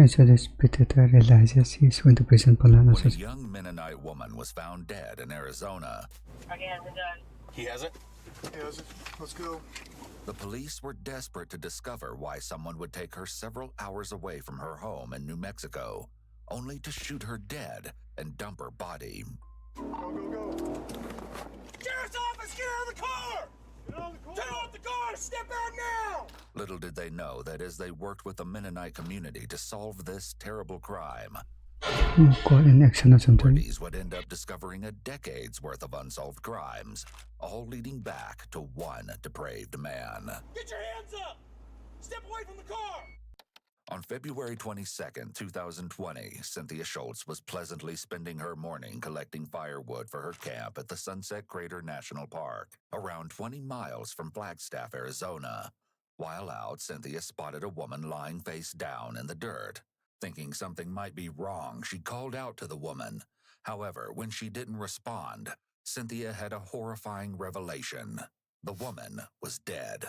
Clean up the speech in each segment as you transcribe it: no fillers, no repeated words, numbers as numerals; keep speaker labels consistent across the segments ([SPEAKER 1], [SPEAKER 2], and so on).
[SPEAKER 1] This predator realizes he is going to prison for
[SPEAKER 2] When a
[SPEAKER 1] life.
[SPEAKER 2] young Mennonite woman was found dead in Arizona,
[SPEAKER 3] He hasn't done.
[SPEAKER 4] He hasn't?
[SPEAKER 5] He hasn't. Let's go.
[SPEAKER 2] the police were desperate to discover why someone would take her several hours away from her home in New Mexico, only to shoot her dead and dump her body.
[SPEAKER 5] Go, go, go.
[SPEAKER 4] Sheriff's office, get out of the car!
[SPEAKER 5] Get on the car.
[SPEAKER 4] Turn off the car! Step out now!
[SPEAKER 2] Little did they know that as they worked with the Mennonite community to solve this terrible crime,
[SPEAKER 1] Call in action or something.
[SPEAKER 2] authorities would end up discovering a decade's worth of unsolved crimes, all leading back to one depraved man.
[SPEAKER 4] Get your hands up! Step away from the car!
[SPEAKER 2] On February 22nd, 2020, Cynthia Schultz was pleasantly spending her morning collecting firewood for her camp at the Sunset Crater National Park, around 20 miles from Flagstaff, Arizona. While out, Cynthia spotted a woman lying face down in the dirt. Thinking something might be wrong, she called out to the woman. However, when she didn't respond, Cynthia had a horrifying revelation. The woman was dead.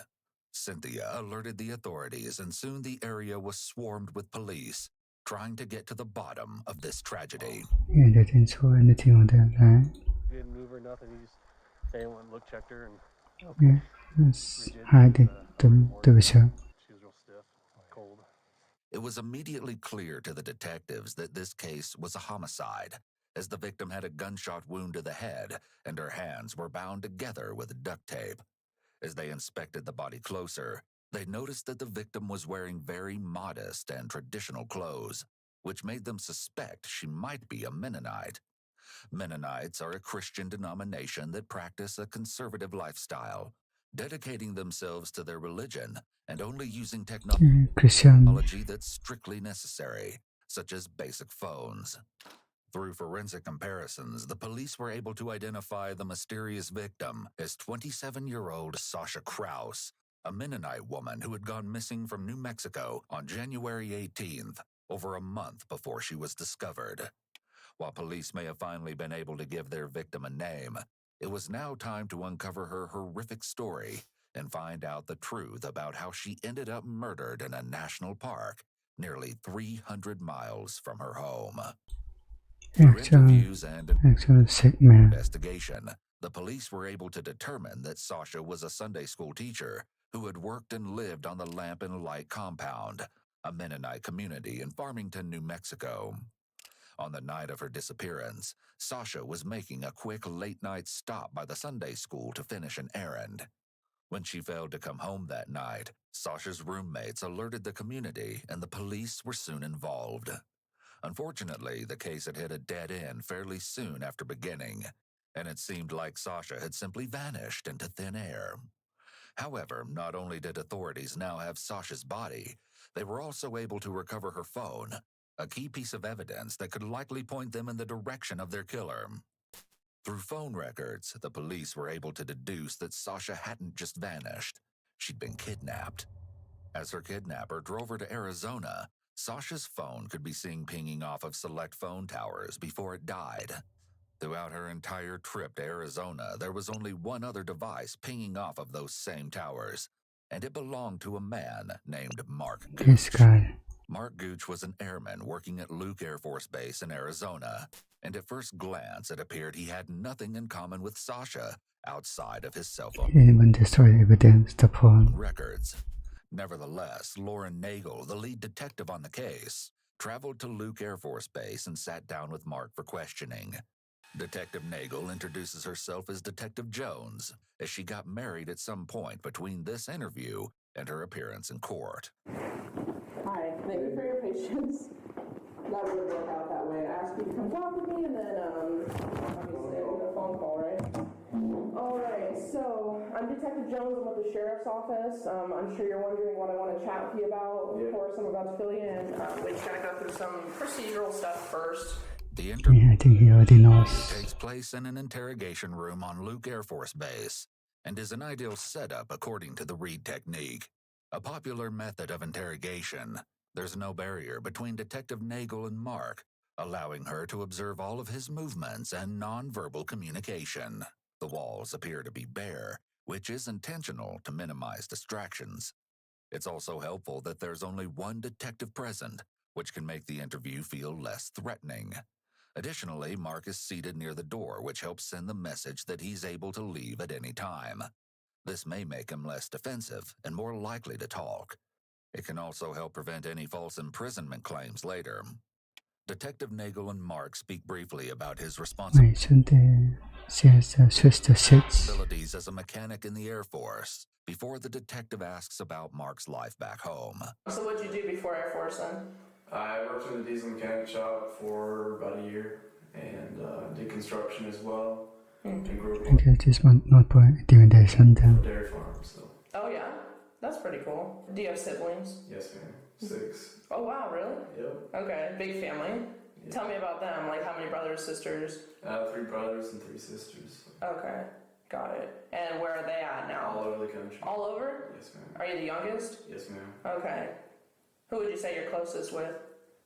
[SPEAKER 2] Cynthia alerted the authorities, and soon the area was swarmed with police, trying to get to the bottom of this tragedy.
[SPEAKER 1] Yeah, they didn't show anything on that line.
[SPEAKER 6] He didn't move or nothing. He just came and look, checked her, and
[SPEAKER 1] Yeah, let's hide the visual.
[SPEAKER 6] she was real stiff, cold.
[SPEAKER 2] It was immediately clear to the detectives that this case was a homicide, as the victim had a gunshot wound to the head and her hands were bound together with duct tape. As they inspected the body closer, they noticed that the victim was wearing very modest and traditional clothes, which made them suspect she might be a Mennonite. Mennonites are a Christian denomination that practice a conservative lifestyle, dedicating themselves to their religion and only using
[SPEAKER 1] Christian.
[SPEAKER 2] technology that's strictly necessary, such as basic phones. Through forensic comparisons, the police were able to identify the mysterious victim as 27-year-old Sasha Kraus, a Mennonite woman who had gone missing from New Mexico on January 18th, over a month before she was discovered. While police may have finally been able to give their victim a name, it was now time to uncover her horrific story and find out the truth about how she ended up murdered in a national park nearly 300 miles from her home. Through interviews and
[SPEAKER 1] Actual sick man.
[SPEAKER 2] investigation, the police were able to determine that Sasha was a Sunday school teacher who had worked and lived on the Lamp and Light compound, a Mennonite community in Farmington, New Mexico. On the night of her disappearance, Sasha was making a quick late-night stop by the Sunday school to finish an errand. When she failed to come home that night, Sasha's roommates alerted the community and the police were soon involved. Unfortunately, the case had hit a dead end fairly soon after beginning, and it seemed like Sasha had simply vanished into thin air. However, not only did authorities now have Sasha's body, they were also able to recover her phone, a key piece of evidence that could likely point them in the direction of their killer. Through phone records, the police were able to deduce that Sasha hadn't just vanished. She'd been kidnapped. As her kidnapper drove her to Arizona, Sasha's phone could be seen pinging off of select phone towers before it died. Throughout her entire trip to Arizona, there was only one other device pinging off of those same towers, and it belonged to a man named Mark
[SPEAKER 1] This
[SPEAKER 2] Gooch.
[SPEAKER 1] guy.
[SPEAKER 2] Mark Gooch was an airman working at Luke Air Force Base in Arizona, and at first glance it appeared he had nothing in common with Sasha outside of his cell phone
[SPEAKER 1] He even destroyed evidence, the phone.
[SPEAKER 2] records. Nevertheless, Lauren Nagel, the lead detective on the case, traveled to Luke Air Force Base and sat down with Mark for questioning. Detective Nagel introduces herself as Detective Jones, as she got married at some point between this interview and her appearance in court.
[SPEAKER 7] Hi, thank you for your patience. That would work out that way. I asked you to come talk with me and then, obviously I did a phone call, right? Alright, so I'm Detective Jones. I'm with the Sheriff's Office. I'm sure you're wondering what I want to chat with you about. Of course, I'm about to fill you in. We just gotta go through some procedural stuff first.
[SPEAKER 2] The interview
[SPEAKER 1] Yeah, I think he already knows.
[SPEAKER 2] takes place in an interrogation room on Luke Air Force Base and is an ideal setup according to the Reed technique. A popular method of interrogation, there's no barrier between Detective Nagel and Mark, allowing her to observe all of his movements and nonverbal communication. The walls appear to be bare, which is intentional to minimize distractions. It's also helpful that there's only one detective present, which can make the interview feel less threatening. Additionally, Mark is seated near the door, which helps send the message that he's able to leave at any time. This may make him less defensive and more likely to talk. It can also help prevent any false imprisonment claims later. Detective Nagel and Mark speak briefly about his
[SPEAKER 1] 每顺的现在 switch the seats.
[SPEAKER 2] responsibilities as a mechanic in the Air Force before the detective asks about Mark's life back home.
[SPEAKER 7] So what'd you do before Air Force then?
[SPEAKER 3] I worked in the diesel mechanic shop for about a year and did construction as well. And grew up on
[SPEAKER 1] Okay, just not for intimidation
[SPEAKER 3] a
[SPEAKER 1] then.
[SPEAKER 3] dairy farm, so.
[SPEAKER 7] Oh yeah, that's pretty cool. Do you have siblings?
[SPEAKER 3] Yes, ma'am. 6.
[SPEAKER 7] Oh wow, really?
[SPEAKER 3] Yep.
[SPEAKER 7] Okay, big family.
[SPEAKER 3] Yeah.
[SPEAKER 7] Tell me about them. Like how many brothers, sisters?
[SPEAKER 3] 3 brothers and 3 sisters.
[SPEAKER 7] Okay, got it. And where are they at now?
[SPEAKER 3] All over the country.
[SPEAKER 7] All over?
[SPEAKER 3] Yes, ma'am.
[SPEAKER 7] Are you the youngest?
[SPEAKER 3] Yes, ma'am.
[SPEAKER 7] Okay. Who would you say you're closest with?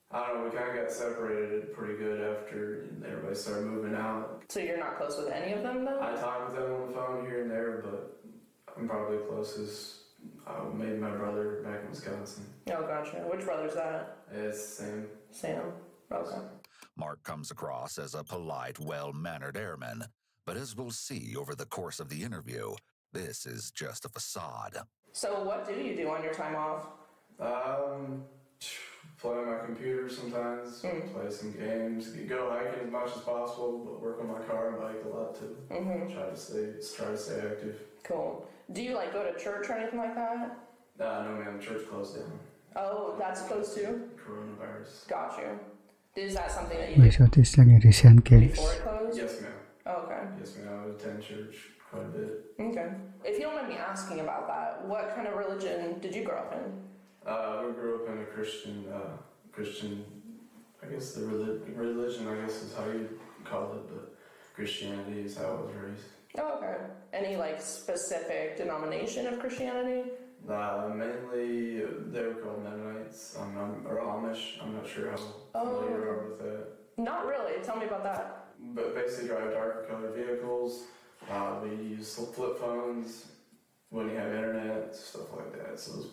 [SPEAKER 3] I don't know, we kind of got separated pretty good after everybody started moving out.
[SPEAKER 7] So you're not close with any of them though?
[SPEAKER 3] I talk with them on the phone here and there, but I'm probably closest. Maybe my brother back in Wisconsin.
[SPEAKER 7] Oh, gotcha. Which brother's that?
[SPEAKER 3] It's Sam.
[SPEAKER 7] Sam. Okay.
[SPEAKER 2] Mark comes across as a polite, well-mannered airman, but as we'll see over the course of the interview, this is just a facade.
[SPEAKER 7] So what do you do on your time off?
[SPEAKER 3] Play on my computer sometimes, play some games, go hiking as much as possible, but work on my car and bike a lot too. Try to stay active.
[SPEAKER 7] Cool. Do you like go to church or anything like that?
[SPEAKER 3] No, man, the church closed down.
[SPEAKER 7] Oh, that's close too?
[SPEAKER 3] Coronavirus.
[SPEAKER 7] Got you. Is that something that you
[SPEAKER 1] We
[SPEAKER 7] did
[SPEAKER 1] saw this like a recent case.
[SPEAKER 7] before it closed?
[SPEAKER 3] Yes, ma'am.
[SPEAKER 7] Okay.
[SPEAKER 3] Yes, ma'am. I would attend church quite a bit.
[SPEAKER 7] Okay. If you don't mind me asking about that, what kind of religion did you grow up in?
[SPEAKER 3] We grew up in a Christian, I guess the religion, I guess is how you call it, but Christianity is how I was raised.
[SPEAKER 7] Oh, okay. Any like specific denomination of Christianity?
[SPEAKER 3] Mainly, they were called Mennonites, or Amish. I'm not sure how familiar you are with that.
[SPEAKER 7] Not really. Tell me about that.
[SPEAKER 3] But basically drive darker colored vehicles. We use flip phones when you have internet, stuff like that. So it was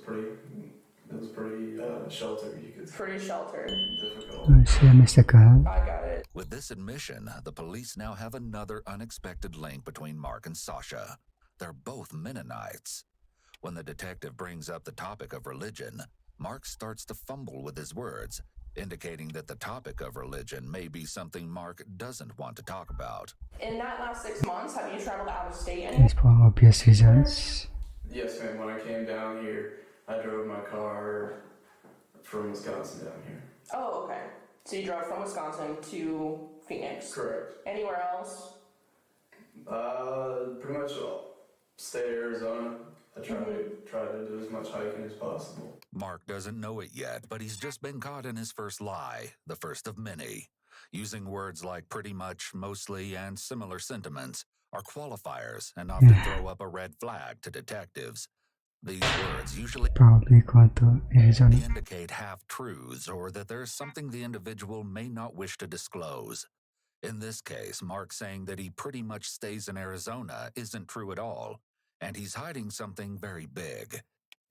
[SPEAKER 3] pretty sheltered, you could say.
[SPEAKER 7] Pretty sheltered.
[SPEAKER 3] Difficult.
[SPEAKER 1] Same as the car.
[SPEAKER 7] I got it.
[SPEAKER 2] With this admission, the police now have another unexpected link between Mark and Sasha. They're both Mennonites. When the detective brings up the topic of religion, Mark starts to fumble with his words, indicating that the topic of religion may be something Mark doesn't want to talk about.
[SPEAKER 7] In that last 6 months, have you traveled out of state anywhere?
[SPEAKER 1] It's for obvious reasons.
[SPEAKER 3] Yes, ma'am. When I came down here, I drove my car from Wisconsin down here.
[SPEAKER 7] Oh, okay. So you drove from Wisconsin to Phoenix.
[SPEAKER 3] Correct.
[SPEAKER 7] Anywhere else?
[SPEAKER 3] Pretty much state of Arizona. I try to do as much hiking as possible.
[SPEAKER 2] Mark doesn't know it yet, but he's just been caught in his first lie, the first of many. Using words like pretty much, mostly, and similar sentiments are qualifiers and often throw up a red flag to detectives. These words usually
[SPEAKER 1] Probably going to Arizona.
[SPEAKER 2] indicate half-truths or that there's something the individual may not wish to disclose. In this case, Mark saying that he pretty much stays in Arizona isn't true at all, and he's hiding something very big.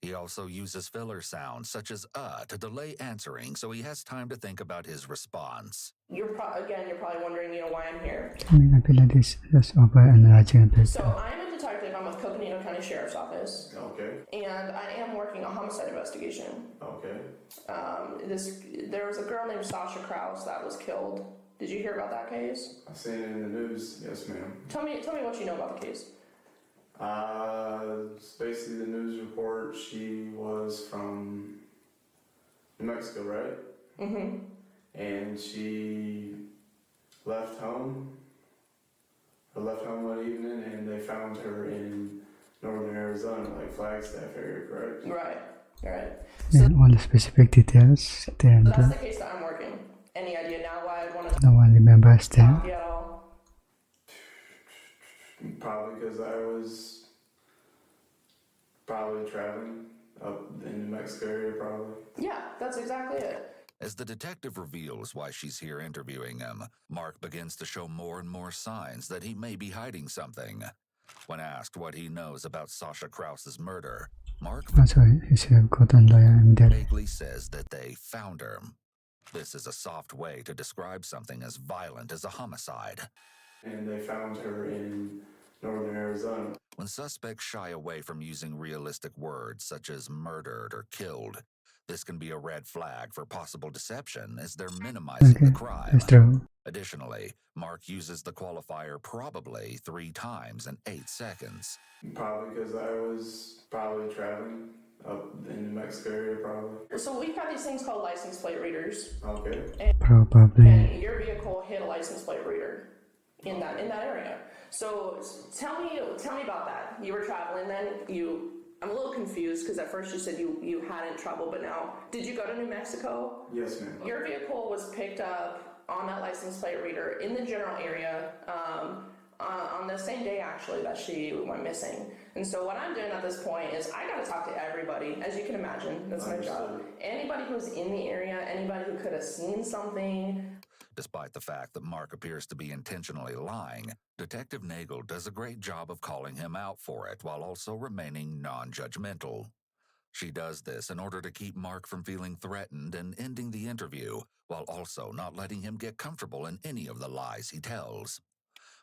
[SPEAKER 2] He also uses filler sounds such as to delay answering so he has time to think about his response.
[SPEAKER 7] You're probably wondering, why I'm here.
[SPEAKER 1] I mean, I feel like this is over enlarging a bit.
[SPEAKER 7] So I'm a detective. I'm with Coconino County Sheriff's Office.
[SPEAKER 3] Okay.
[SPEAKER 7] And I am working a homicide investigation.
[SPEAKER 3] Okay.
[SPEAKER 7] There was a girl named Sasha Krause that was killed. Did you hear about that case?
[SPEAKER 3] I've seen it in the news. Yes, ma'am.
[SPEAKER 7] Tell me what you know about the case.
[SPEAKER 3] It's basically the news report. She was from New Mexico, right?
[SPEAKER 7] Mm-hmm.
[SPEAKER 3] And she left home one evening, and they found her in northern Arizona, like Flagstaff area, correct?
[SPEAKER 7] Right. So
[SPEAKER 1] And all the specific details, then
[SPEAKER 7] that's the case that I'm working. Any idea now why I'd want to
[SPEAKER 1] no one remembers
[SPEAKER 7] talk
[SPEAKER 1] that.
[SPEAKER 7] to you at all?
[SPEAKER 3] Probably because I was probably traveling up in New Mexico area, probably.
[SPEAKER 7] Yeah, that's exactly it.
[SPEAKER 2] As the detective reveals why she's here interviewing him, Mark begins to show more and more signs that he may be hiding something. When asked what he knows about Sasha Krause's murder, Mark
[SPEAKER 1] Also, he's a cotton lawyer immediately.
[SPEAKER 2] vaguely says that they found her. This is a soft way to describe something as violent as a homicide.
[SPEAKER 3] And they found her in northern Arizona.
[SPEAKER 2] When suspects shy away from using realistic words such as murdered or killed, this can be a red flag for possible deception as they're minimizing
[SPEAKER 1] Okay,
[SPEAKER 2] the crime.
[SPEAKER 1] that's true.
[SPEAKER 2] Additionally, Mark uses the qualifier probably 3 times in 8 seconds.
[SPEAKER 3] Probably because I was probably traveling up in New Mexico area, probably.
[SPEAKER 7] So we've got these things called license plate readers.
[SPEAKER 3] Okay.
[SPEAKER 1] Probably.
[SPEAKER 7] And your vehicle hit a license plate reader in that area. So tell me about that. You were traveling then. I'm a little confused because at first you said you hadn't traveled, but now did you go to New Mexico?
[SPEAKER 3] Yes, ma'am.
[SPEAKER 7] Your vehicle was picked up on that license plate reader in the general area on the same day actually that she went missing. And so what I'm doing at this point is I got to talk to everybody, as you can imagine. That's my job. Anybody who's in the area, anybody who could have seen something.
[SPEAKER 2] Despite the fact that Mark appears to be intentionally lying, Detective Nagel does a great job of calling him out for it while also remaining non-judgmental. She does this in order to keep Mark from feeling threatened and ending the interview, while also not letting him get comfortable in any of the lies he tells.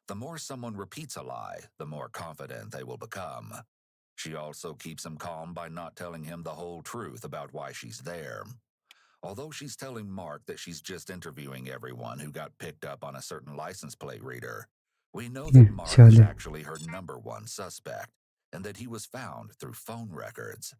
[SPEAKER 2] The more someone repeats a lie, the more confident they will become. She also keeps him calm by not telling him the whole truth about why she's there. Although she's telling Mark that she's just interviewing everyone who got picked up on a certain license plate reader, we know that Mark is
[SPEAKER 1] surely.
[SPEAKER 2] actually her number 1 suspect, and that he was found through phone records.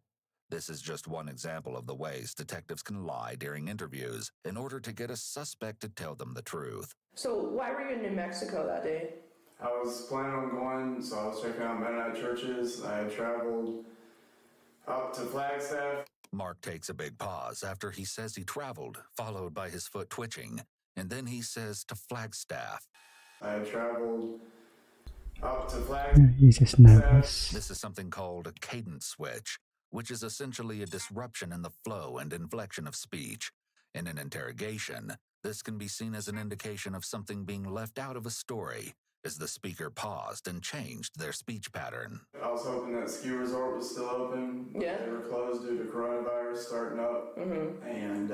[SPEAKER 2] This is just one example of the ways detectives can lie during interviews in order to get a suspect to tell them the truth.
[SPEAKER 7] So why were you in New Mexico that day?
[SPEAKER 3] I was planning on going, so I was checking out Mennonite churches. I had traveled up to Flagstaff.
[SPEAKER 2] Mark takes a big pause after he says he traveled, followed by his foot twitching, and then he says to Flagstaff.
[SPEAKER 3] I had traveled up to
[SPEAKER 1] Yeah,
[SPEAKER 3] Flagstaff.
[SPEAKER 1] he's just nervous.
[SPEAKER 2] This is something called a cadence switch, which is essentially a disruption in the flow and inflection of speech. In an interrogation, this can be seen as an indication of something being left out of a story, as the speaker paused and changed their speech pattern.
[SPEAKER 3] I was hoping that ski resort was still open. But
[SPEAKER 7] Yeah.
[SPEAKER 3] They were closed due to coronavirus starting up.
[SPEAKER 7] Mm-hmm.
[SPEAKER 3] And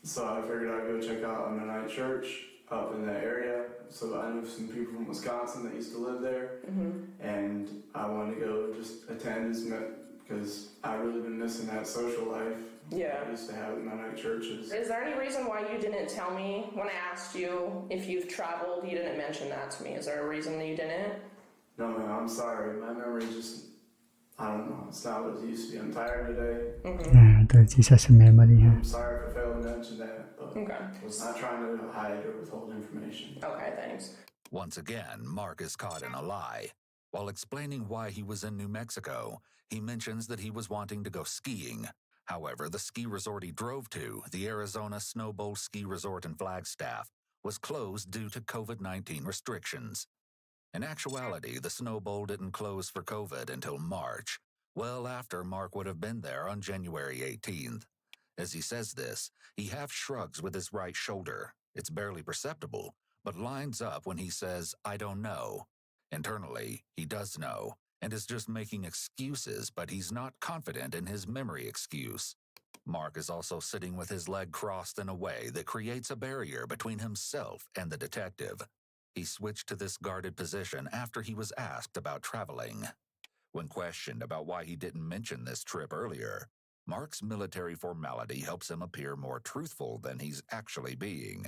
[SPEAKER 3] so I figured I'd go check out a Mennonite church up in that area. So I knew some people from Wisconsin that used to live there.
[SPEAKER 7] Mm-hmm.
[SPEAKER 3] And I wanted to go just attend because I've really been missing that social life.
[SPEAKER 7] Yeah.
[SPEAKER 3] I used to have at Mennonite churches.
[SPEAKER 7] Is there any reason why you didn't tell me when I asked you if you've traveled? You didn't mention that to me. Is there a reason that you didn't?
[SPEAKER 3] No, man, I'm sorry. My memory just, I don't know. It's not what it used to be. I'm tired today.
[SPEAKER 1] Yeah, that's just a memory. Huh?
[SPEAKER 3] I'm sorry if I failed to mention that, but
[SPEAKER 7] Okay.
[SPEAKER 3] I was not trying to hide or withhold information.
[SPEAKER 7] Okay, thanks.
[SPEAKER 2] Once again, Mark is caught in a lie. While explaining why he was in New Mexico, he mentions that he was wanting to go skiing. However, the ski resort he drove to, the Arizona Snow Bowl Ski Resort in Flagstaff, was closed due to COVID-19 restrictions. In actuality, the Snow Bowl didn't close for COVID until March, well after Mark would have been there on January 18th. As he says this, he half shrugs with his right shoulder. It's barely perceptible, but lines up when he says, "I don't know." Internally, he does know, and is just making excuses, but he's not confident in his memory excuse. Mark is also sitting with his leg crossed in a way that creates a barrier between himself and the detective. He switched to this guarded position after he was asked about traveling. When questioned about why he didn't mention this trip earlier, Mark's military formality helps him appear more truthful than he's actually being.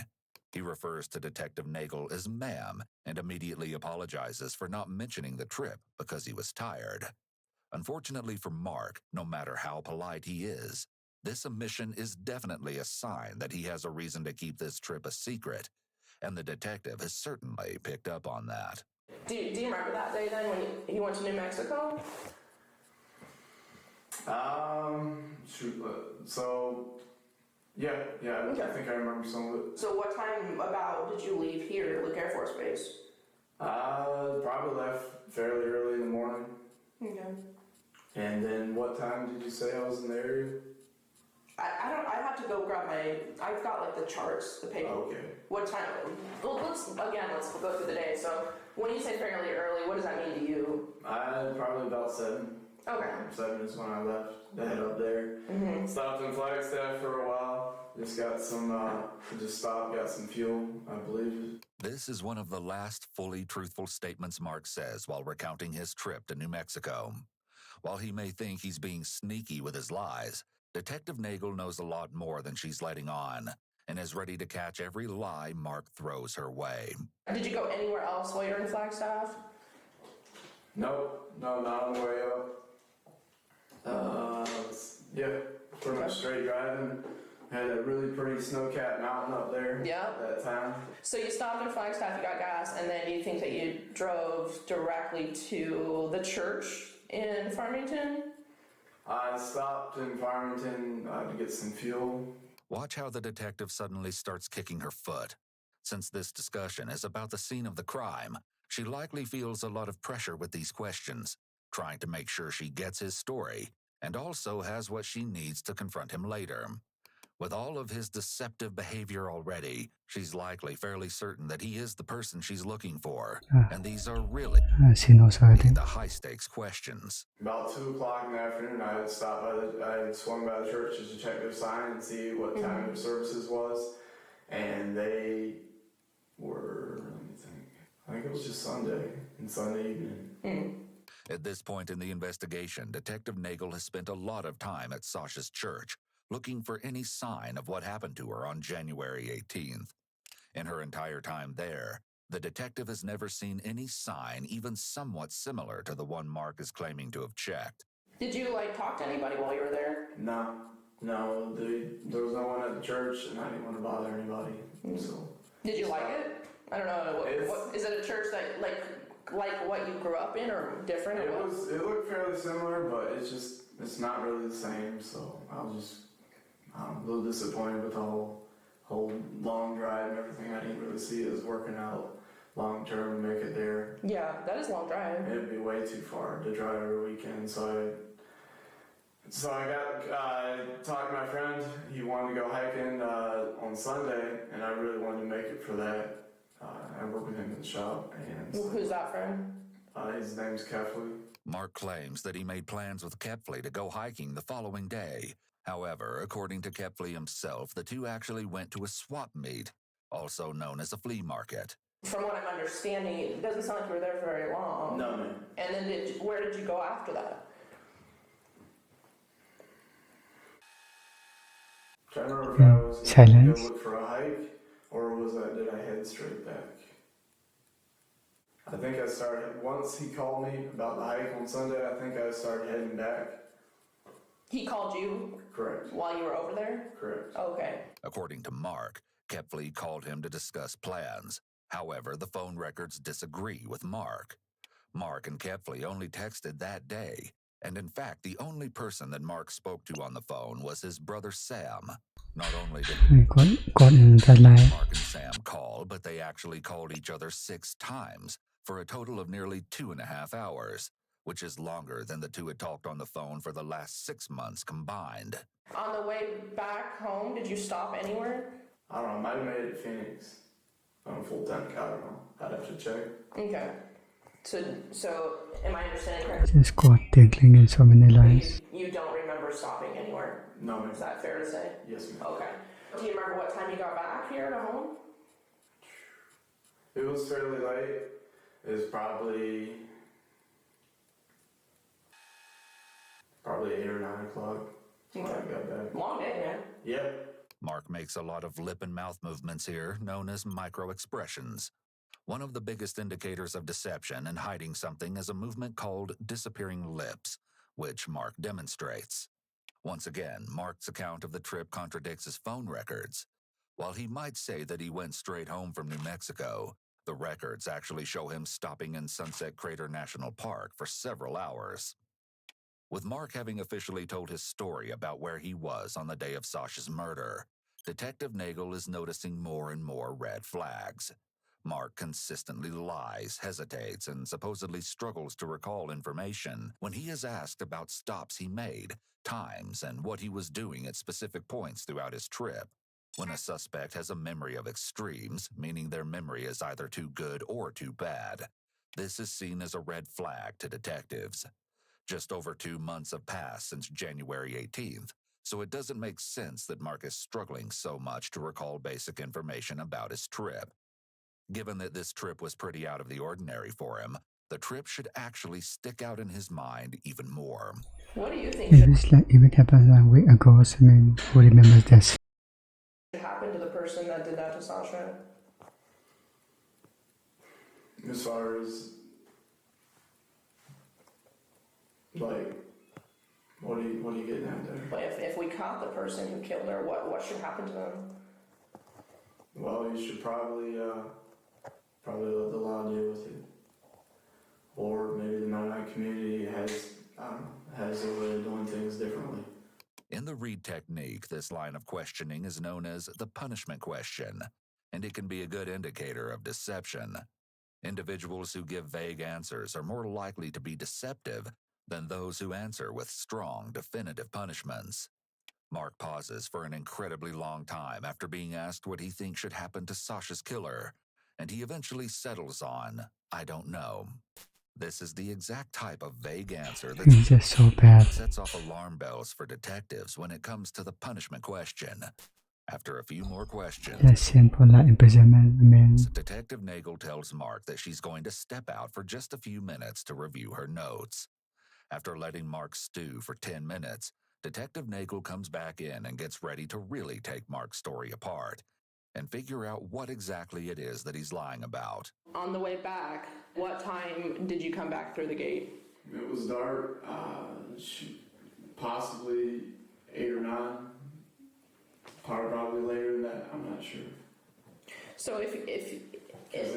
[SPEAKER 2] He refers to Detective Nagel as ma'am and immediately apologizes for not mentioning the trip because he was tired. Unfortunately for Mark, no matter how polite he is, this omission is definitely a sign that he has a reason to keep this trip a secret, and the detective has certainly picked up on that.
[SPEAKER 7] Do you remember that day then when he went to New Mexico?
[SPEAKER 3] Yeah,
[SPEAKER 7] Okay.
[SPEAKER 3] I think I remember some of it.
[SPEAKER 7] So what time about did you leave here, Luke Air Force Base?
[SPEAKER 3] Probably left fairly early in the morning.
[SPEAKER 7] Okay.
[SPEAKER 3] And then what time did you say I was in the area?
[SPEAKER 7] I have to go grab I've got like the charts, the paper.
[SPEAKER 3] Okay.
[SPEAKER 7] What time? Well, let's go through the day. So when you say fairly early, what does that mean to you?
[SPEAKER 3] Probably about 7.
[SPEAKER 7] Okay.
[SPEAKER 3] 7 is when I left to head up there.
[SPEAKER 7] Mm-hmm.
[SPEAKER 3] Stopped in Flagstaff for a while. Just got some, just stopped, got some fuel, I believe.
[SPEAKER 2] This is one of the last fully truthful statements Mark says while recounting his trip to New Mexico. While he may think he's being sneaky with his lies, Detective Nagel knows a lot more than she's letting on and is ready to catch every lie Mark throws her way.
[SPEAKER 7] Did you go anywhere else while you were in Flagstaff?
[SPEAKER 3] Nope, no, not on the way up. Yeah, pretty much straight driving. Had a really pretty snow-capped mountain up there
[SPEAKER 7] Yeah.
[SPEAKER 3] at that time.
[SPEAKER 7] So you stopped in Flagstaff, you got gas, and then you think that you drove directly to the church in Farmington?
[SPEAKER 3] I stopped in Farmington to get some fuel.
[SPEAKER 2] Watch how the detective suddenly starts kicking her foot. Since this discussion is about the scene of the crime, she likely feels a lot of pressure with these questions, trying to make sure she gets his story and also has what she needs to confront him later. With all of his deceptive behavior already, she's likely fairly certain that he is the person she's looking for, and these are really
[SPEAKER 1] She knows already.
[SPEAKER 2] the high-stakes questions.
[SPEAKER 3] About 2 o'clock in the afternoon, I had swung by the church just to check their sign and see what time their services was, and they were, let me think, I think it was just Sunday evening.
[SPEAKER 2] At this point in the investigation, Detective Nagel has spent a lot of time at Sasha's church, looking for any sign of what happened to her on January 18th. In her entire time there, the detective has never seen any sign even somewhat similar to the one Mark is claiming to have checked.
[SPEAKER 7] Did you talk to anybody while you were there?
[SPEAKER 3] No, there was no one at the church, and I didn't want to bother anybody, so.
[SPEAKER 7] Did you like it? I don't know. What is it a church that like what you grew up in or different?
[SPEAKER 3] It looked fairly similar, but it's not really the same, so I'm a little disappointed with the whole long drive and everything. I didn't really see it as working out long term to make it there.
[SPEAKER 7] Yeah, that is a long drive.
[SPEAKER 3] It'd be way too far to drive every weekend, so I talked to my friend. He wanted to go hiking on Sunday, and I really wanted to make it for that. I work with him in the shop, and
[SPEAKER 7] Who's that friend?
[SPEAKER 3] his name's Kefley.
[SPEAKER 2] Mark claims that he made plans with Kepfley to go hiking the following day. However, according to Kepfley himself, the two actually went to a swap meet, also known as a flea market.
[SPEAKER 7] From what I'm understanding, it doesn't sound like you were there for very long.
[SPEAKER 3] No, man.
[SPEAKER 7] And then where did you go after that?
[SPEAKER 3] Trying to remember if I was
[SPEAKER 1] Silence.
[SPEAKER 3] go look for a hike, or did I head straight back? I think I started, once he called me about the hike on Sunday, I think I started heading back.
[SPEAKER 7] He called you
[SPEAKER 3] Correct.
[SPEAKER 7] while you were over there?
[SPEAKER 3] Correct.
[SPEAKER 7] Okay.
[SPEAKER 2] According to Mark, Kepfley called him to discuss plans. However, the phone records disagree with Mark. Mark and Kepfley only texted that day, and in fact, the only person that Mark spoke to on the phone was his brother Sam. Not only did
[SPEAKER 1] Got in the line.
[SPEAKER 2] Mark and Sam call, but they actually called each other 6 times for a total of nearly 2.5 hours, which is longer than the two had talked on the phone for the last 6 months combined.
[SPEAKER 7] On the way back home, did you stop anywhere?
[SPEAKER 3] I don't know, I might have made it to Phoenix. On a full tank, I don't know. I'd have to check.
[SPEAKER 7] Okay. So am I understanding correctly?
[SPEAKER 1] She's got tingling in so many lines.
[SPEAKER 7] You don't remember stopping anywhere?
[SPEAKER 3] No, ma'am.
[SPEAKER 7] Is that fair to say?
[SPEAKER 3] Yes, ma'am.
[SPEAKER 7] Okay. Do you remember what time you got back here to home?
[SPEAKER 3] It was fairly late. It was probably 8 or 9 o'clock when I got back.
[SPEAKER 7] Long day, man.
[SPEAKER 3] Yep.
[SPEAKER 2] Mark makes a lot of lip and mouth movements here, known as micro-expressions. One of the biggest indicators of deception and hiding something is a movement called disappearing lips, which Mark demonstrates. Once again, Mark's account of the trip contradicts his phone records. While he might say that he went straight home from New Mexico, the records actually show him stopping in Sunset Crater National Park for several hours. With Mark having officially told his story about where he was on the day of Sasha's murder, Detective Nagel is noticing more and more red flags. Mark consistently lies, hesitates, and supposedly struggles to recall information when he is asked about stops he made, times, and what he was doing at specific points throughout his trip. When a suspect has a memory of extremes, meaning their memory is either too good or too bad, this is seen as a red flag to detectives. Just over 2 months have passed since January 18th, so it doesn't make sense that Mark is struggling so much to recall basic information about his trip. Given that this trip was pretty out of the ordinary for him, the trip should actually stick out in his mind even more.
[SPEAKER 7] What do you think
[SPEAKER 1] It was like it happened 1 week ago, so I mean, who remembers this?
[SPEAKER 7] should happen to the person that did that to Sasha?
[SPEAKER 3] As far as, like, what are you getting at there?
[SPEAKER 7] But if we caught the person who killed her, what should happen to them?
[SPEAKER 3] Well, you should probably let the law deal with it. Or maybe the Mennonite community has a way of doing things differently.
[SPEAKER 2] In the Reed technique, this line of questioning is known as the punishment question, and it can be a good indicator of deception. Individuals who give vague answers are more likely to be deceptive than those who answer with strong, definitive punishments. Mark pauses for an incredibly long time after being asked what he thinks should happen to Sasha's killer, and he eventually settles on, "I don't know." This is the exact type of vague answer that
[SPEAKER 1] It's just so bad.
[SPEAKER 2] sets off alarm bells for detectives when it comes to the punishment question. After a few more questions,
[SPEAKER 1] Just simple like imprisonment. I mean,
[SPEAKER 2] Detective Nagel tells Mark that she's going to step out for just a few minutes to review her notes. After letting Mark stew for 10 minutes, Detective Nagel comes back in and gets ready to really take Mark's story apart and figure out what exactly it is that he's lying about.
[SPEAKER 7] On the way back, what time did you come back through the gate?
[SPEAKER 3] It was dark, possibly 8 or 9. Probably later than that, I'm not sure.
[SPEAKER 7] So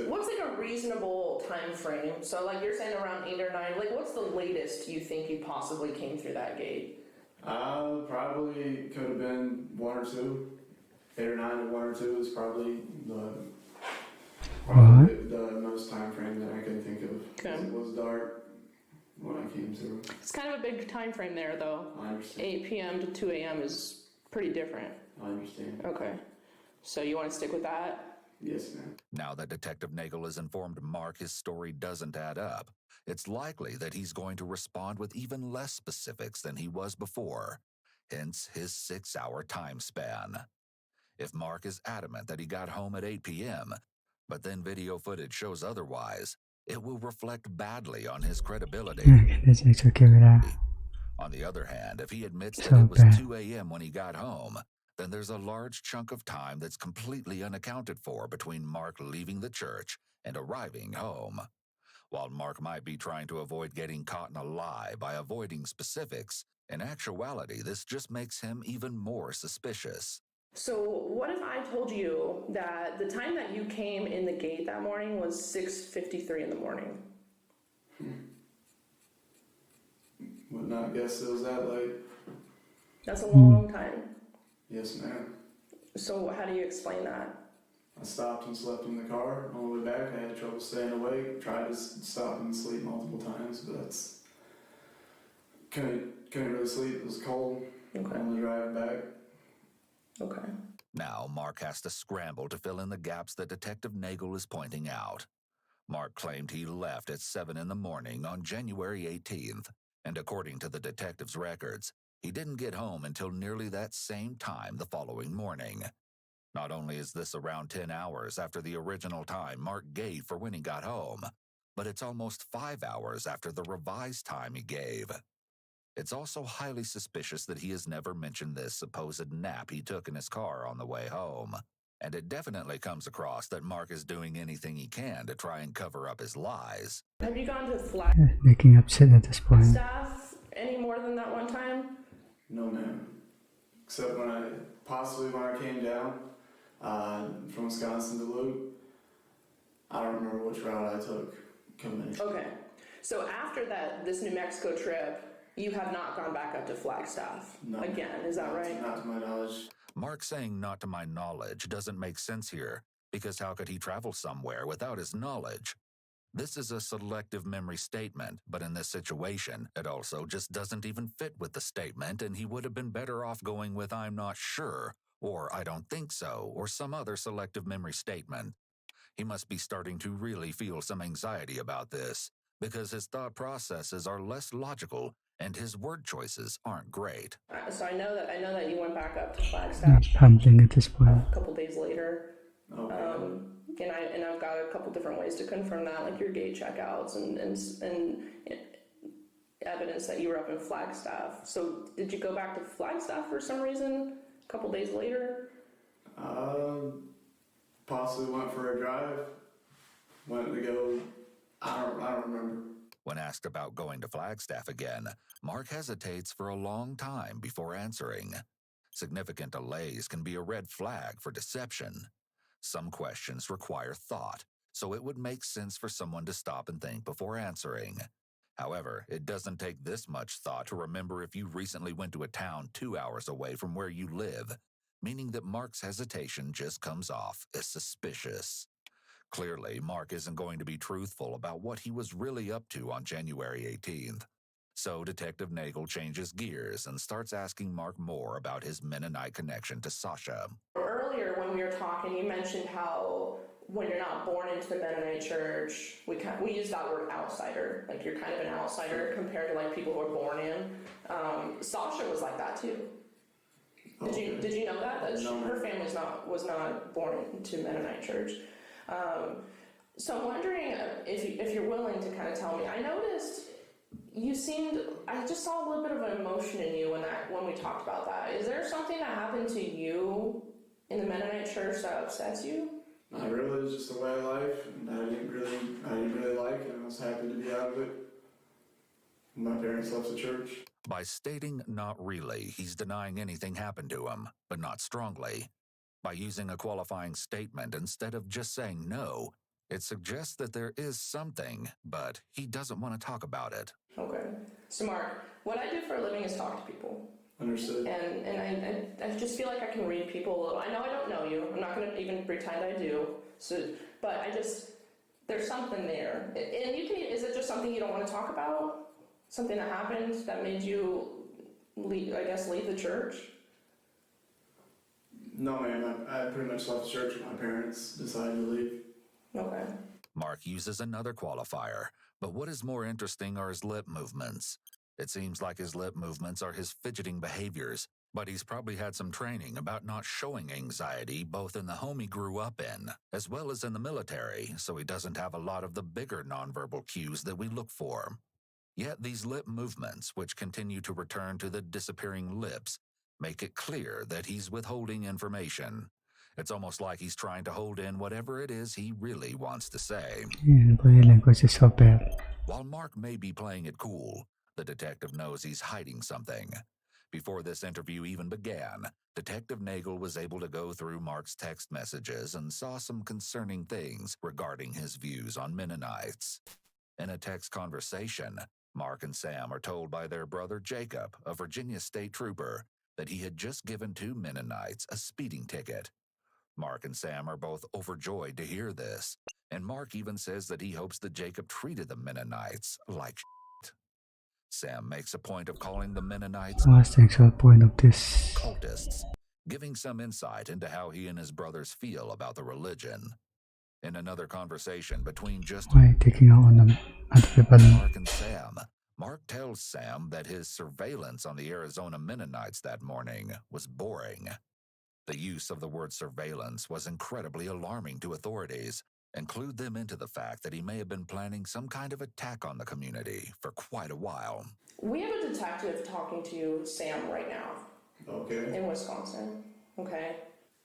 [SPEAKER 7] what's like a reasonable time frame? So like you're saying around 8 or 9, like what's the latest you think you possibly came through that gate?
[SPEAKER 3] Probably could have been 1 or 2. 8 or 9 to 1 or 2 is probably the most time frame that I can think of.
[SPEAKER 7] Okay.
[SPEAKER 3] It was dark when I came through.
[SPEAKER 7] It's kind of a big time frame there though.
[SPEAKER 3] I understand.
[SPEAKER 7] 8 p.m. to 2 a.m. is pretty different.
[SPEAKER 3] I understand.
[SPEAKER 7] Okay. So you want to stick with that?
[SPEAKER 3] Yes, ma'am.
[SPEAKER 2] Now that Detective Nagel has informed Mark his story doesn't add up, it's likely that he's going to respond with even less specifics than he was before, hence his 6-hour time span. If Mark is adamant that he got home at 8 p.m., but then video footage shows otherwise, it will reflect badly on his credibility.
[SPEAKER 1] okay, it's okay with that.
[SPEAKER 2] On the other hand, if he admits that
[SPEAKER 1] So
[SPEAKER 2] it was
[SPEAKER 1] bad.
[SPEAKER 2] 2 a.m. when he got home, then there's a large chunk of time that's completely unaccounted for between Mark leaving the church and arriving home. While Mark might be trying to avoid getting caught in a lie by avoiding specifics, in actuality, this just makes him even more suspicious.
[SPEAKER 7] So what if I told you that the time that you came in the gate that morning was 6:53 in the morning?
[SPEAKER 3] Would not guess it was that late.
[SPEAKER 7] That's a long time.
[SPEAKER 3] Yes, ma'am.
[SPEAKER 7] So how do you explain that?
[SPEAKER 3] I stopped and slept in the car. On the way back, I had trouble staying awake. Tried to stop and sleep multiple times, but that's couldn't really sleep. It was cold.
[SPEAKER 7] Okay.
[SPEAKER 3] On the drive back.
[SPEAKER 7] Okay.
[SPEAKER 2] Now, Mark has to scramble to fill in the gaps that Detective Nagel is pointing out. Mark claimed he left at 7 in the morning on January 18th, and according to the detective's records, he didn't get home until nearly that same time the following morning. Not only is this around 10 hours after the original time Mark gave for when he got home, but it's almost 5 hours after the revised time he gave. It's also highly suspicious that he has never mentioned this supposed nap he took in his car on the way home. And it definitely comes across that Mark is doing anything he can to try and cover up his lies.
[SPEAKER 7] Have you gone to
[SPEAKER 1] Making upset at this point.
[SPEAKER 7] Flagstaff any more than that one time?
[SPEAKER 3] No, ma'am. Except when I came down from Wisconsin to Duluth. I don't remember which route I took coming in.
[SPEAKER 7] Okay. So after this New Mexico trip, you have not gone back up to Flagstaff
[SPEAKER 3] No.
[SPEAKER 7] again, is that right?
[SPEAKER 3] Not to my knowledge.
[SPEAKER 2] Mark saying "not to my knowledge" doesn't make sense here, because how could he travel somewhere without his knowledge? This is a selective memory statement, but in this situation, it also just doesn't even fit with the statement, and he would have been better off going with "I'm not sure," or "I don't think so," or some other selective memory statement. He must be starting to really feel some anxiety about this, because his thought processes are less logical and his word choices aren't great.
[SPEAKER 7] So I know that you went back up to Flagstaff
[SPEAKER 1] He's pummeling at this point.
[SPEAKER 7] a couple days later.
[SPEAKER 3] Okay.
[SPEAKER 7] And I've got a couple different ways to confirm that, like your gate checkouts and evidence that you were up in Flagstaff. So did you go back to Flagstaff for some reason a couple days later?
[SPEAKER 3] Possibly went for a drive. Went to go. I don't remember.
[SPEAKER 2] When asked about going to Flagstaff again, Mark hesitates for a long time before answering. Significant delays can be a red flag for deception. Some questions require thought, so it would make sense for someone to stop and think before answering. However, it doesn't take this much thought to remember if you recently went to a town 2 hours away from where you live, meaning that Mark's hesitation just comes off as suspicious. Clearly, Mark isn't going to be truthful about what he was really up to on January 18th. So Detective Nagel changes gears and starts asking Mark more about his Mennonite connection to Sasha.
[SPEAKER 7] Earlier when we were talking, you mentioned how when you're not born into the Mennonite church, we use that word outsider. Like you're kind of an outsider compared to like people who are born in. Sasha was like that too. Did you know that her family was not born into Mennonite church? So I'm wondering if you're willing to kind of tell me. I noticed I just saw a little bit of an emotion in you when we talked about that. Is there something that happened to you in the Mennonite church that upsets you?
[SPEAKER 3] Not really. It's just a way of life, and I didn't really like it. And I was happy to be out of it. My parents left the church.
[SPEAKER 2] By stating not really, he's denying anything happened to him, but not strongly. By using a qualifying statement instead of just saying no, it suggests that there is something, but he doesn't want to talk about it.
[SPEAKER 7] Okay. So Mark, what I do for a living is talk to people.
[SPEAKER 3] Understood.
[SPEAKER 7] And I just feel like I can read people a little. I know I don't know you. I'm not going to even pretend I do. But there's something there. And is it just something you don't want to talk about? Something that happened that made you leave the church?
[SPEAKER 3] No, ma'am. I pretty much left the church when my parents decided to leave.
[SPEAKER 7] Okay.
[SPEAKER 2] Mark uses another qualifier, but what is more interesting are his lip movements. It seems like his lip movements are his fidgeting behaviors, but he's probably had some training about not showing anxiety both in the home he grew up in, as well as in the military, so he doesn't have a lot of the bigger nonverbal cues that we look for. Yet these lip movements, which continue to return to the disappearing lips, make it clear that he's withholding information. It's almost like he's trying to hold in whatever it is he really wants to say.
[SPEAKER 1] Body language is so bad.
[SPEAKER 2] While Mark may be playing it cool, the detective knows he's hiding something. Before this interview even began, Detective Nagel was able to go through Mark's text messages and saw some concerning things regarding his views on Mennonites. In a text conversation, Mark and Sam are told by their brother Jacob, a Virginia state trooper, that he had just given 2 Mennonites a speeding ticket. Mark and Sam are both overjoyed to hear this, and Mark even says that he hopes that Jacob treated the Mennonites like shit. Sam makes a point of calling the Mennonites
[SPEAKER 1] What's the actual point of this?
[SPEAKER 2] cultists, giving some insight into how he and his brothers feel about the religion. In another conversation between just
[SPEAKER 1] Why taking out on the other people?
[SPEAKER 2] Mark and Sam, Mark tells Sam that his surveillance on the Arizona Mennonites that morning was boring. The use of the word surveillance was incredibly alarming to authorities, and clued them into the fact that he may have been planning some kind of attack on the community for quite a while.
[SPEAKER 7] We have a detective talking to Sam right now.
[SPEAKER 3] Okay.
[SPEAKER 7] In Wisconsin. Okay?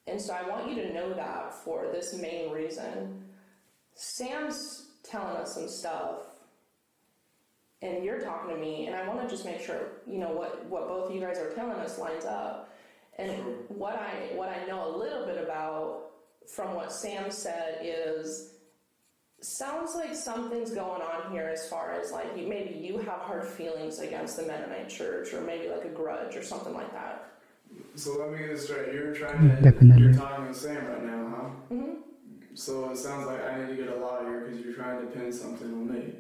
[SPEAKER 7] And so I want you to know that for this main reason. Sam's telling us some stuff, and you're talking to me, and I want to just make sure, what both of you guys are telling us lines up. And what I know a little bit about from what Sam said is, sounds like something's going on here as far as like maybe you have hard feelings against the Mennonite church, or maybe like a grudge or something like that.
[SPEAKER 3] So let me get this straight. You're
[SPEAKER 1] Definitely.
[SPEAKER 3] talking to Sam right now, huh?
[SPEAKER 7] Mm-hmm.
[SPEAKER 3] So it sounds like I need to get a lawyer because you're trying to pin something on me.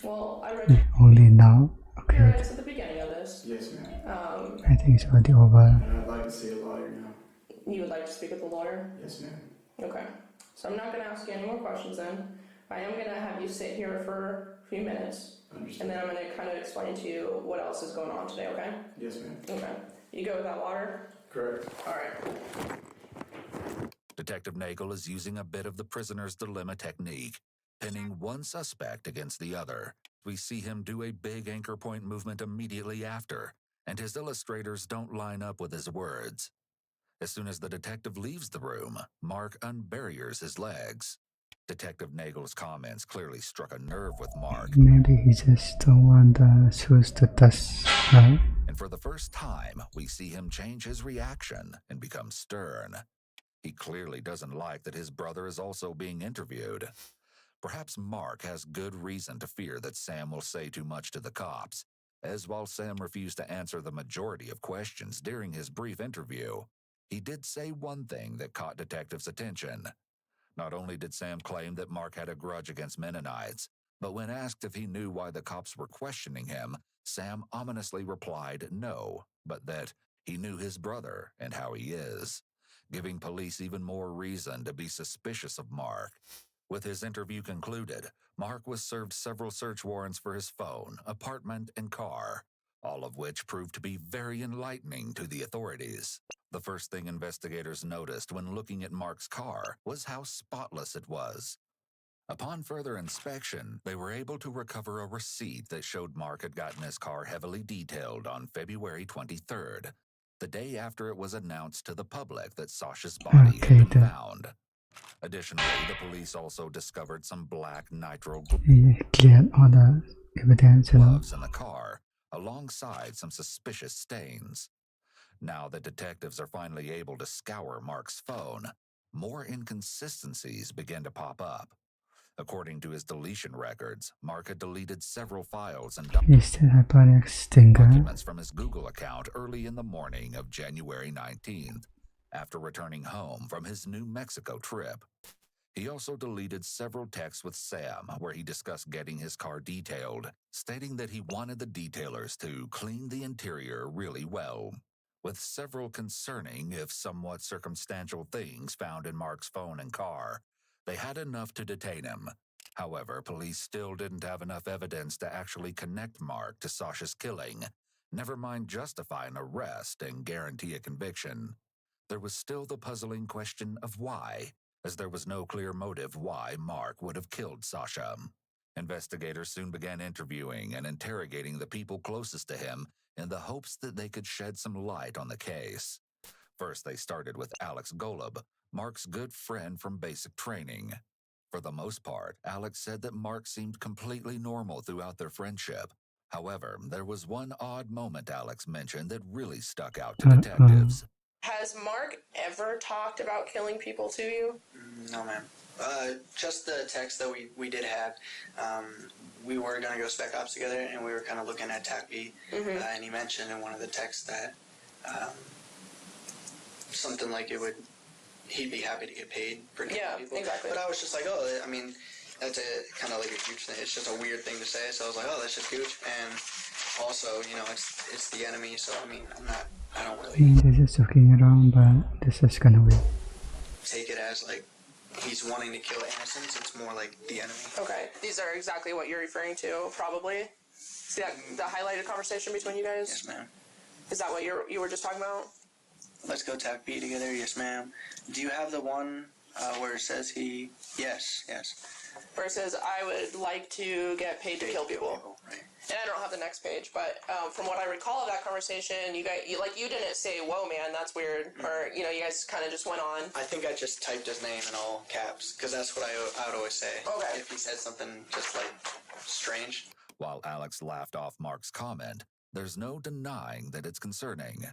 [SPEAKER 7] Well, I read
[SPEAKER 1] Only now?
[SPEAKER 7] your
[SPEAKER 1] Okay.
[SPEAKER 7] rights at the beginning of this.
[SPEAKER 3] Yes, ma'am.
[SPEAKER 1] I think it's already over.
[SPEAKER 3] And I'd like to see a lawyer now.
[SPEAKER 7] You would like to speak with the lawyer?
[SPEAKER 3] Yes, ma'am.
[SPEAKER 7] Okay. So I'm not going to ask you any more questions then. I am going to have you sit here for few minutes,
[SPEAKER 3] Understood.
[SPEAKER 7] and then I'm going to kind of explain to you what else is going on today, okay?
[SPEAKER 3] Yes, ma'am.
[SPEAKER 7] Okay. You go without water?
[SPEAKER 3] Correct.
[SPEAKER 7] All right.
[SPEAKER 2] Detective Nagel is using a bit of the prisoner's dilemma technique, pinning one suspect against the other. We see him do a big anchor point movement immediately after, and his illustrators don't line up with his words. As soon as the detective leaves the room, Mark unbarriers his legs. Detective Nagel's comments clearly struck a nerve with Mark.
[SPEAKER 1] Maybe he just don't want to choose the dust, right?
[SPEAKER 2] And for the first time, we see him change his reaction and become stern. He clearly doesn't like that his brother is also being interviewed. Perhaps Mark has good reason to fear that Sam will say too much to the cops, as while Sam refused to answer the majority of questions during his brief interview, he did say one thing that caught detectives' attention. Not only did Sam claim that Mark had a grudge against Mennonites, but when asked if he knew why the cops were questioning him, Sam ominously replied no, but that he knew his brother and how he is, giving police even more reason to be suspicious of Mark. With his interview concluded, Mark was served several search warrants for his phone, apartment, and car, all of which proved to be very enlightening to the authorities. The first thing investigators noticed when looking at Mark's car was how spotless it was. Upon further inspection, they were able to recover a receipt that showed Mark had gotten his car heavily detailed on February 23rd, the day after it was announced to the public that Sasha's body had been found. Additionally, the police also discovered some black nitro
[SPEAKER 1] He cleared all the evidence,
[SPEAKER 2] gloves in the car, alongside some suspicious stains. Now that detectives are finally able to scour Mark's phone, more inconsistencies begin to pop up. According to his deletion records, Mark had deleted several files and documents from his Google account early in the morning of January 19th, after returning home from his New Mexico trip. He also deleted several texts with Sam where he discussed getting his car detailed, stating that he wanted the detailers to clean the interior really well. With several concerning, if somewhat circumstantial things found in Mark's phone and car, they had enough to detain him. However, police still didn't have enough evidence to actually connect Mark to Sasha's killing, never mind justify an arrest and guarantee a conviction. There was still the puzzling question of why, as there was no clear motive why Mark would have killed Sasha. Investigators soon began interviewing and interrogating the people closest to him in the hopes that they could shed some light on the case. First, they started with Alex Golub, Mark's good friend from basic training. For the most part, Alex said that Mark seemed completely normal throughout their friendship. However, there was one odd moment Alex mentioned that really stuck out to detectives.
[SPEAKER 7] Has Mark ever talked about killing people to you?
[SPEAKER 8] No, ma'am. Just the text that we did have. We were going to go spec ops together, and we were kind of looking at TAC B, and he mentioned in one of the texts that something like he'd be happy to get paid for killing people.
[SPEAKER 7] Exactly.
[SPEAKER 8] But I was just like, oh, I mean, that's kind of like a Gooch thing. It's just a weird thing to say, so I was like, oh, that's just Gooch. And also, it's the enemy, so I mean, I don't really...
[SPEAKER 1] This is joking around, but this is gonna win.
[SPEAKER 8] Take it as like he's wanting to kill innocents. It's more like the enemy.
[SPEAKER 7] Okay, these are exactly what you're referring to, probably. See that the highlighted conversation between you guys?
[SPEAKER 8] Yes, ma'am.
[SPEAKER 7] Is that what you were just talking about?
[SPEAKER 8] Let's go TAC B together. Yes, ma'am. Do you have the one where it says he? Yes.
[SPEAKER 7] Where it says I would like to get paid to kill people.
[SPEAKER 8] Right.
[SPEAKER 7] And I don't have the next page, but from what I recall of that conversation, you didn't say, "Whoa, man, that's weird," or you guys kind of just went on.
[SPEAKER 8] I think I just typed his name in all caps because that's what I would always say.
[SPEAKER 7] Okay.
[SPEAKER 8] If he said something just like strange.
[SPEAKER 2] While Alex laughed off Mark's comment, there's no denying that it's concerning.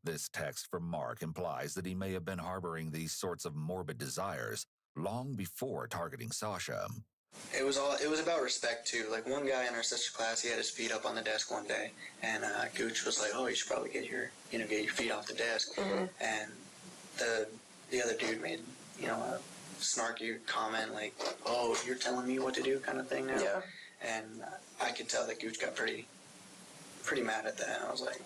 [SPEAKER 2] This text from Mark implies that he may have been harboring these sorts of morbid desires long before targeting Sasha.
[SPEAKER 8] It was about respect too. Like one guy in our sister class, he had his feet up on the desk one day, and Gooch was like, "Oh, you should probably get your feet off the desk."
[SPEAKER 7] Mm-hmm.
[SPEAKER 8] And the other dude made a snarky comment like, "Oh, you're telling me what to do," kind of thing now.
[SPEAKER 7] Yeah.
[SPEAKER 8] And I could tell that Gooch got pretty mad at that. I was like,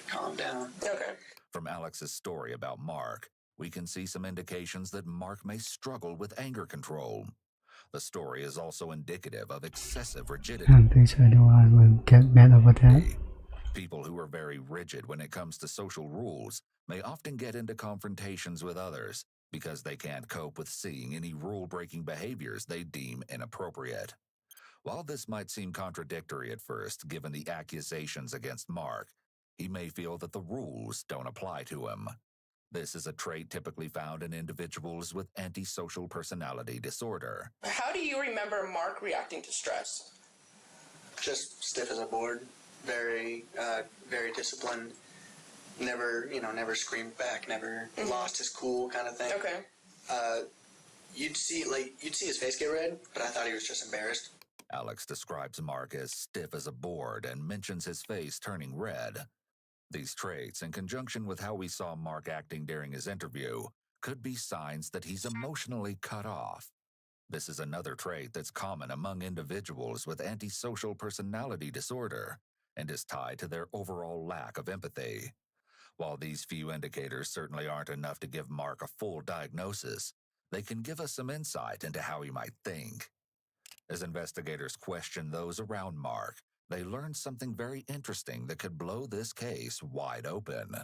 [SPEAKER 8] calm down.
[SPEAKER 7] Okay.
[SPEAKER 2] From Alex's story about Mark, we can see some indications that Mark may struggle with anger control. The story is also indicative of excessive rigidity.
[SPEAKER 1] I'm pretty sure no one will get mad over that.
[SPEAKER 2] People who are very rigid when it comes to social rules may often get into confrontations with others because they can't cope with seeing any rule-breaking behaviors they deem inappropriate. While this might seem contradictory at first, given the accusations against Mark, he may feel that the rules don't apply to him. This is a trait typically found in individuals with antisocial personality disorder.
[SPEAKER 7] How do you remember Mark reacting to stress?
[SPEAKER 8] Just stiff as a board, very disciplined. Never screamed back. Never lost his cool, kind of thing.
[SPEAKER 7] Okay.
[SPEAKER 8] You'd see his face get red, but I thought he was just embarrassed.
[SPEAKER 2] Alex describes Mark as stiff as a board and mentions his face turning red. These traits, in conjunction with how we saw Mark acting during his interview, could be signs that he's emotionally cut off. This is another trait that's common among individuals with antisocial personality disorder and is tied to their overall lack of empathy. While these few indicators certainly aren't enough to give Mark a full diagnosis, they can give us some insight into how he might think. As investigators question those around Mark, they learned something very interesting that could blow this case wide open.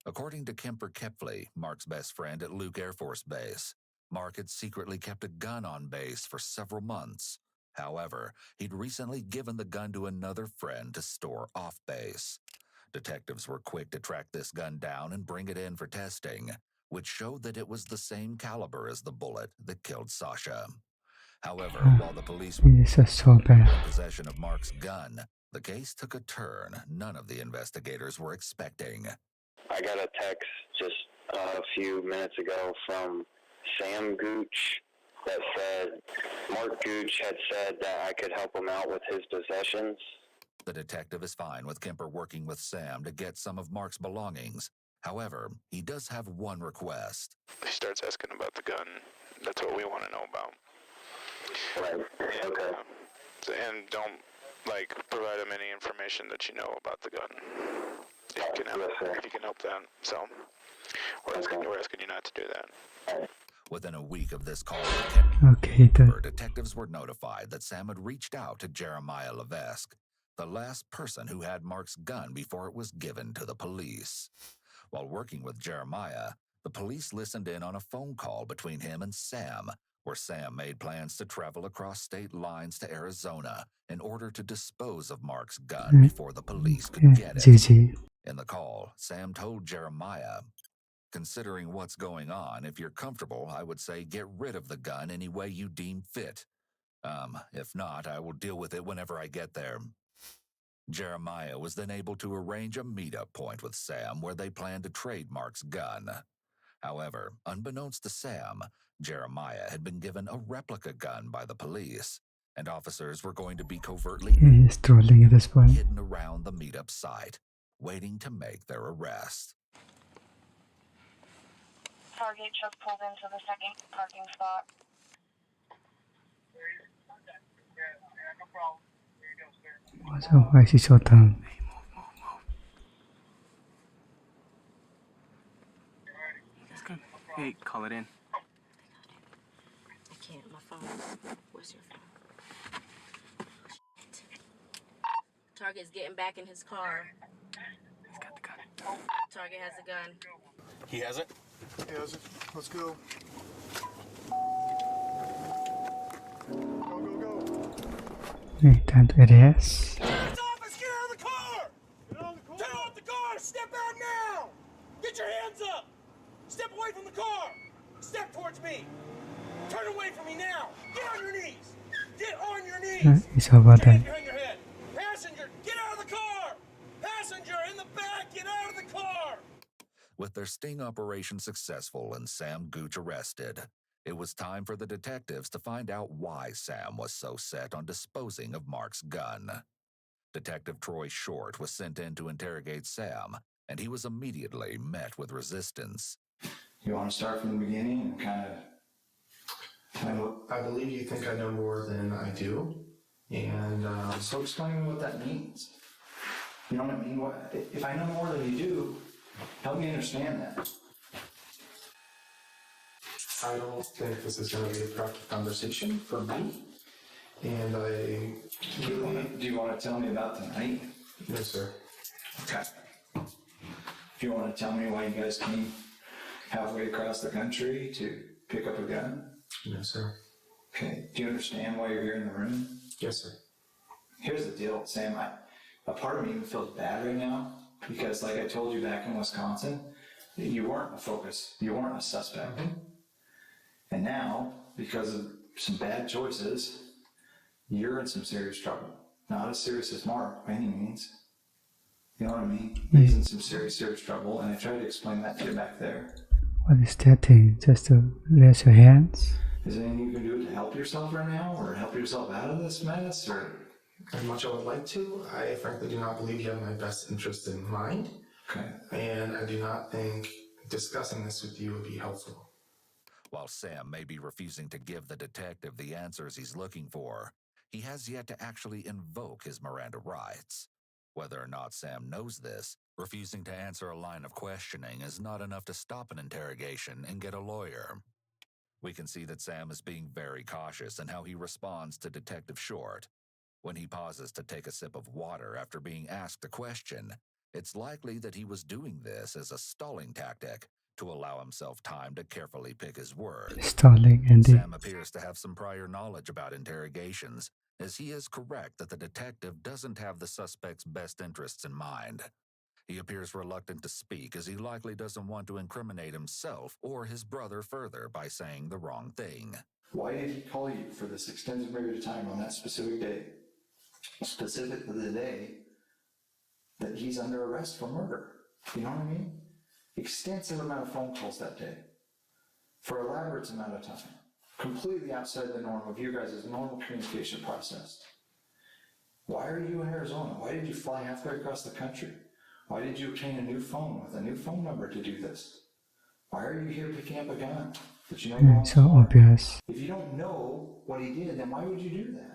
[SPEAKER 2] According to Kemper Kepley, Mark's best friend at Luke Air Force Base, Mark had secretly kept a gun on base for several months. However, he'd recently given the gun to another friend to store off base. Detectives were quick to track this gun down and bring it in for testing, which showed that it was the same caliber as the bullet that killed Sasha. However, while the police were
[SPEAKER 1] This is so bad.
[SPEAKER 2] in possession of Mark's gun, the case took a turn none of the investigators were expecting.
[SPEAKER 9] I got a text just a few minutes ago from Sam Gooch that said Mark Gooch had said that I could help him out with his possessions.
[SPEAKER 2] The detective is fine with Kemper working with Sam to get some of Mark's belongings. However, he does have one request.
[SPEAKER 10] He starts asking about the gun. That's what we want to know about.
[SPEAKER 9] Right. Okay.
[SPEAKER 10] And don't, provide him any information that you know about the gun. If you can help that. So, we're asking you not to do that.
[SPEAKER 2] Within a week of this call,
[SPEAKER 1] Okay,
[SPEAKER 2] detectives were notified that Sam had reached out to Jeremiah Levesque, the last person who had Mark's gun before it was given to the police. While working with Jeremiah, the police listened in on a phone call between him and Sam, where Sam made plans to travel across state lines to Arizona in order to dispose of Mark's gun before the police could get it.
[SPEAKER 1] GG.
[SPEAKER 2] In the call, Sam told Jeremiah, "Considering what's going on, if you're comfortable, I would say get rid of the gun any way you deem fit. If not, I will deal with it whenever I get there." Jeremiah was then able to arrange a meetup point with Sam where they planned to trade Mark's gun. However, unbeknownst to Sam, Jeremiah had been given a replica gun by the police, and officers were going to be covertly
[SPEAKER 1] He's trolling at this point.
[SPEAKER 2] hidden around the meetup site, waiting to make their arrest.
[SPEAKER 11] Target just pulled into the second parking spot.
[SPEAKER 1] Why is he so dumb?
[SPEAKER 12] Hey, call it in.
[SPEAKER 11] I can't. My phone. Where's your phone? Target's getting back in his car.
[SPEAKER 12] He's got the gun.
[SPEAKER 11] Target has a gun.
[SPEAKER 10] He has it?
[SPEAKER 5] He has it. Let's go. Go.
[SPEAKER 1] Hey, time to ADS.
[SPEAKER 4] Get off and get out of the car! Get out of the car! Step out now! Get your hands up! Step away from the car! Step towards me! Turn away from me now! Get on your knees! Get on your knees!
[SPEAKER 1] It's over
[SPEAKER 4] Put your hand
[SPEAKER 1] there.
[SPEAKER 4] behind your head! Passenger, get out of the car! Passenger, in the back, get out of the car!
[SPEAKER 2] With their sting operation successful and Sam Gooch arrested, it was time for the detectives to find out why Sam was so set on disposing of Mark's gun. Detective Troy Short was sent in to interrogate Sam, and he was immediately met with resistance.
[SPEAKER 13] You want to start from the beginning and I believe you think I know more than I do, and so explain me what that means. You know what I mean? If I know more than you do, help me understand that. I don't think this is going to be a productive conversation for me. And
[SPEAKER 14] Do you want to tell me about tonight?
[SPEAKER 13] No, sir.
[SPEAKER 14] Okay. Do you want to tell me why you guys came halfway across the country to pick up a gun?
[SPEAKER 13] No, sir.
[SPEAKER 14] Okay. Do you understand why you're here in the room?
[SPEAKER 13] Yes, sir.
[SPEAKER 14] Here's the deal, Sam. A part of me even feels bad right now because, like I told you back in Wisconsin, you weren't a focus. You weren't a suspect.
[SPEAKER 13] Mm-hmm.
[SPEAKER 14] And now, because of some bad choices, you're in some serious trouble. Not as serious as Mark by any means. You know what I mean? He's in some serious trouble, and I tried to explain that to you back there.
[SPEAKER 1] What is that thing? Just to raise your hands?
[SPEAKER 14] Is there anything you can do to help yourself right now, or help yourself out of this mess, or?
[SPEAKER 13] As much as I would like to, I frankly do not believe you have my best interest in mind.
[SPEAKER 14] Okay.
[SPEAKER 13] And I do not think discussing this with you would be helpful.
[SPEAKER 2] While Sam may be refusing to give the detective the answers he's looking for, he has yet to actually invoke his Miranda rights. Whether or not Sam knows this, refusing to answer a line of questioning is not enough to stop an interrogation and get a lawyer. We can see that Sam is being very cautious in how he responds to Detective Short. When he pauses to take a sip of water after being asked a question, it's likely that he was doing this as a stalling tactic to allow himself time to carefully pick his words.
[SPEAKER 1] Stalling, indeed.
[SPEAKER 2] Sam appears to have some prior knowledge about interrogations, as he is correct that the detective doesn't have the suspect's best interests in mind. He appears reluctant to speak, as he likely doesn't want to incriminate himself or his brother further by saying the wrong thing.
[SPEAKER 14] Why did he call you for this extended period of time on that specific day? Specifically the day that he's under arrest for murder. You know what I mean? Extensive amount of phone calls that day. For elaborate amount of time. Completely outside the norm of you guys' normal communication process. Why are you in Arizona? Why did you fly halfway across the country? Why did you obtain a new phone with a new phone number to do this? Why are you here picking up a gun that you know
[SPEAKER 1] So obvious.
[SPEAKER 14] If you don't know what he did, then why would you do that?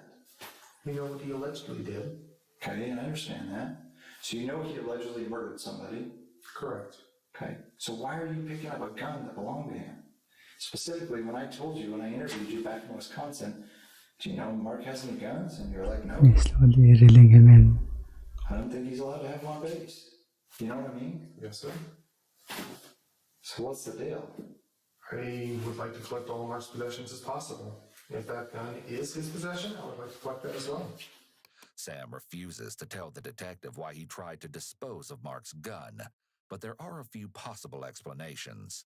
[SPEAKER 13] You know what he allegedly did.
[SPEAKER 14] Okay, and I understand that. So you know he allegedly murdered somebody.
[SPEAKER 13] Correct.
[SPEAKER 14] Okay, so why are you picking up a gun that belonged to him? Specifically, when I told you, when I interviewed you back in Wisconsin, do you know Mark has any guns? And you're like, no.
[SPEAKER 1] He's slowly reeling him in.
[SPEAKER 14] I don't think he's allowed to have one on base. You know what I mean?
[SPEAKER 13] Yes, sir.
[SPEAKER 14] So what's the deal?
[SPEAKER 13] I would like to collect all of Mark's possessions as possible. If that gun is his possession, I would like to collect that as well.
[SPEAKER 2] Sam refuses to tell the detective why he tried to dispose of Mark's gun, but there are a few possible explanations.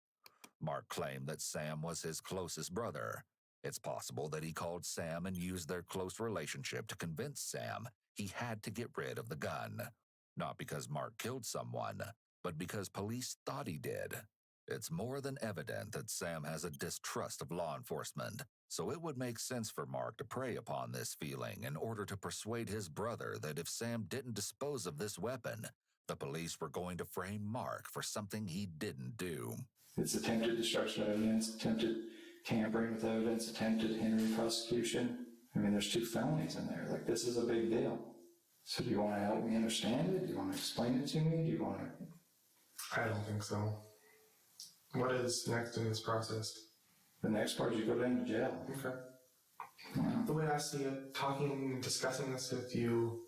[SPEAKER 2] Mark claimed that Sam was his closest brother. It's possible that he called Sam and used their close relationship to convince Sam he had to get rid of the gun. Not because Mark killed someone, but because police thought he did. It's more than evident that Sam has a distrust of law enforcement, so it would make sense for Mark to prey upon this feeling in order to persuade his brother that if Sam didn't dispose of this weapon, the police were going to frame Mark for something he didn't do.
[SPEAKER 14] It's attempted destruction of evidence, attempted tampering with evidence, attempted hindering prosecution. I mean, there's 2 felonies in there. Like, this is a big deal. So do you want to help me understand it? Do you want to explain it to me? Do you want to...
[SPEAKER 13] I don't think so. What is next in this process?
[SPEAKER 14] The next part is you go down to jail.
[SPEAKER 13] Okay. The way I see it, talking and discussing this with you,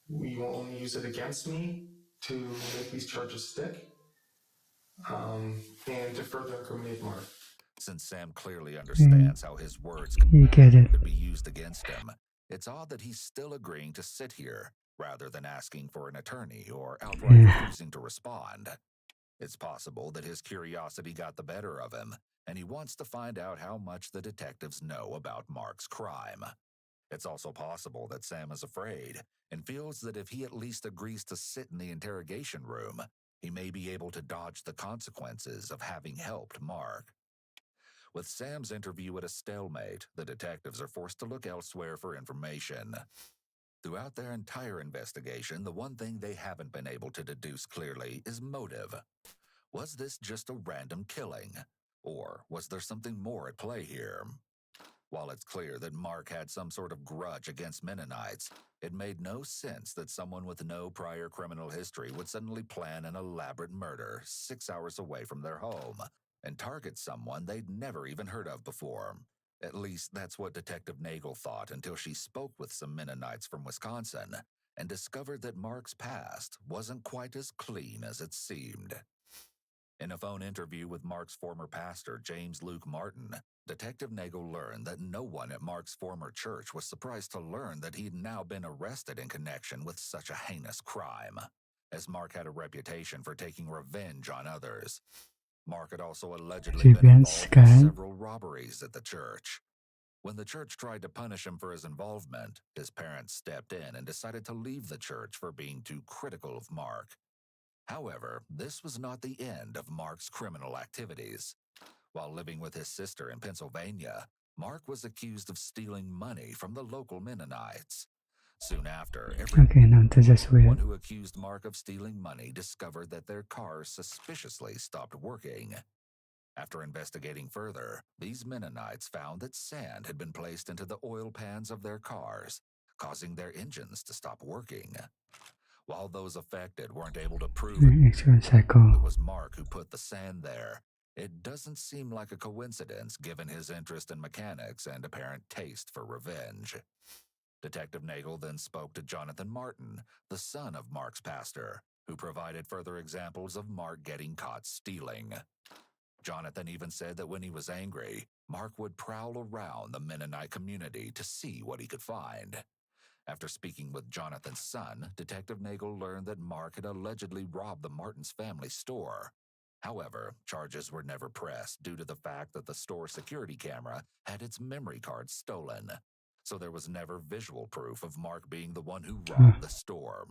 [SPEAKER 13] we will only use it against me to make these charges stick, and to further incriminate Mark.
[SPEAKER 2] Since Sam clearly understands how his words could be used against him, it's odd that he's still agreeing to sit here rather than asking for an attorney or outright refusing to respond. It's possible that his curiosity got the better of him, and he wants to find out how much the detectives know about Mark's crime. It's also possible that Sam is afraid and feels that if he at least agrees to sit in the interrogation room, he may be able to dodge the consequences of having helped Mark. With Sam's interview at a stalemate, the detectives are forced to look elsewhere for information. Throughout their entire investigation, the one thing they haven't been able to deduce clearly is motive. Was this just a random killing? Or was there something more at play here? While it's clear that Mark had some sort of grudge against Mennonites, it made no sense that someone with no prior criminal history would suddenly plan an elaborate murder 6 hours away from their home. and target someone they'd never even heard of before. At least that's what Detective Nagel thought until she spoke with some Mennonites from Wisconsin and discovered that Mark's past wasn't quite as clean as it seemed. In a phone interview with Mark's former pastor, James Luke Martin, Detective Nagel learned that no one at Mark's former church was surprised to learn that he'd now been arrested in connection with such a heinous crime, as Mark had a reputation for taking revenge on others. Mark had also allegedly been involved in several robberies at the church. When the church tried to punish him for his involvement, his parents stepped in and decided to leave the church for being too critical of Mark. However, this was not the end of Mark's criminal activities. While living with his sister in Pennsylvania, Mark was accused of stealing money from the local Mennonites. Soon after, everyone who accused Mark of stealing money discovered that their cars suspiciously stopped working. After investigating further, these Mennonites found that sand had been placed into the oil pans of their cars, causing their engines to stop working. While those affected weren't able to prove it was Mark who put the sand there, it doesn't seem like a coincidence given his interest in mechanics and apparent taste for revenge. Detective Nagel then spoke to Jonathan Martin, the son of Mark's pastor, who provided further examples of Mark getting caught stealing. Jonathan even said that when he was angry, Mark would prowl around the Mennonite community to see what he could find. After speaking with Jonathan's son, Detective Nagel learned that Mark had allegedly robbed the Martins' family store. However, charges were never pressed due to the fact that the store security camera had its memory card stolen, so there was never visual proof of Mark being the one who robbed the store.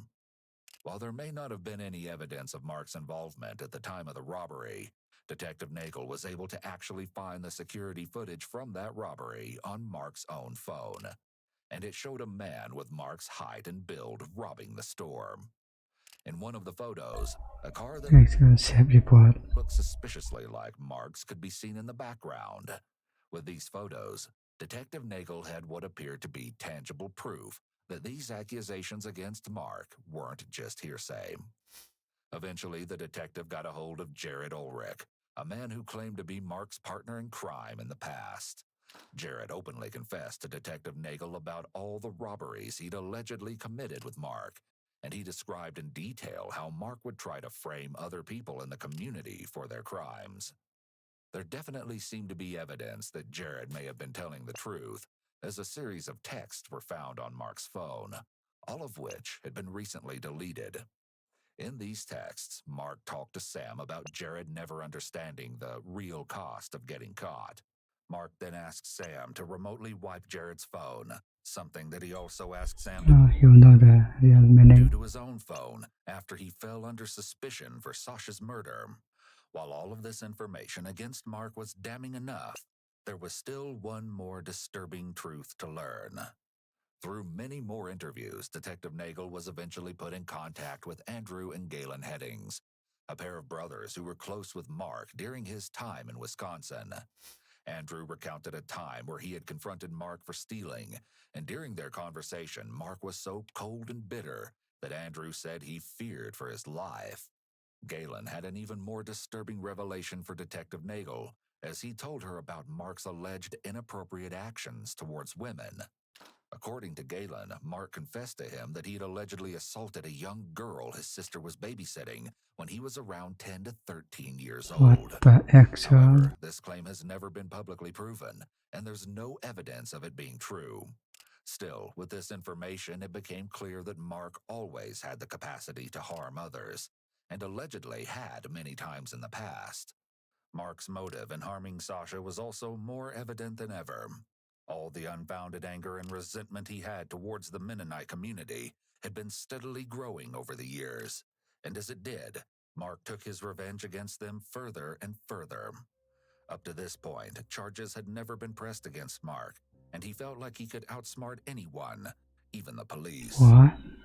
[SPEAKER 2] While there may not have been any evidence of Mark's involvement at the time of the robbery, Detective Nagel was able to actually find the security footage from that robbery on Mark's own phone, and it showed a man with Mark's height and build robbing the store. In one of the photos, a car that looked suspiciously like Mark's could be seen in the background. With these photos, Detective Nagel had what appeared to be tangible proof that these accusations against Mark weren't just hearsay. Eventually, the detective got a hold of Jared Ulrich, a man who claimed to be Mark's partner in crime in the past. Jared openly confessed to Detective Nagel about all the robberies he'd allegedly committed with Mark, and he described in detail how Mark would try to frame other people in the community for their crimes. There definitely seemed to be evidence that Jared may have been telling the truth, as a series of texts were found on Mark's phone, all of which had been recently deleted. In these texts, Mark talked to Sam about Jared never understanding the real cost of getting caught. Mark then asked Sam to remotely wipe Jared's phone, something that he also asked Sam to do to his own phone after he fell under suspicion for Sasha's murder. While all of this information against Mark was damning enough, there was still one more disturbing truth to learn. Through many more interviews, Detective Nagel was eventually put in contact with Andrew and Galen Headings, a pair of brothers who were close with Mark during his time in Wisconsin. Andrew recounted a time where he had confronted Mark for stealing, and during their conversation, Mark was so cold and bitter that Andrew said he feared for his life. Galen had an even more disturbing revelation for Detective Nagel, as he told her about Mark's alleged inappropriate actions towards women. According to Galen, Mark confessed to him that he had allegedly assaulted a young girl his sister was babysitting when he was around 10 to 13 years old. However, this claim has never been publicly proven, and there's no evidence of it being true. Still, with this information, it became clear that Mark always had the capacity to harm others, and allegedly had many times in the past. Mark's motive in harming Sasha was also more evident than ever. All the unfounded anger and resentment he had towards the Mennonite community had been steadily growing over the years, and as it did, Mark took his revenge against them further and further. Up to this point, charges had never been pressed against Mark, and he felt like he could outsmart anyone, even the police.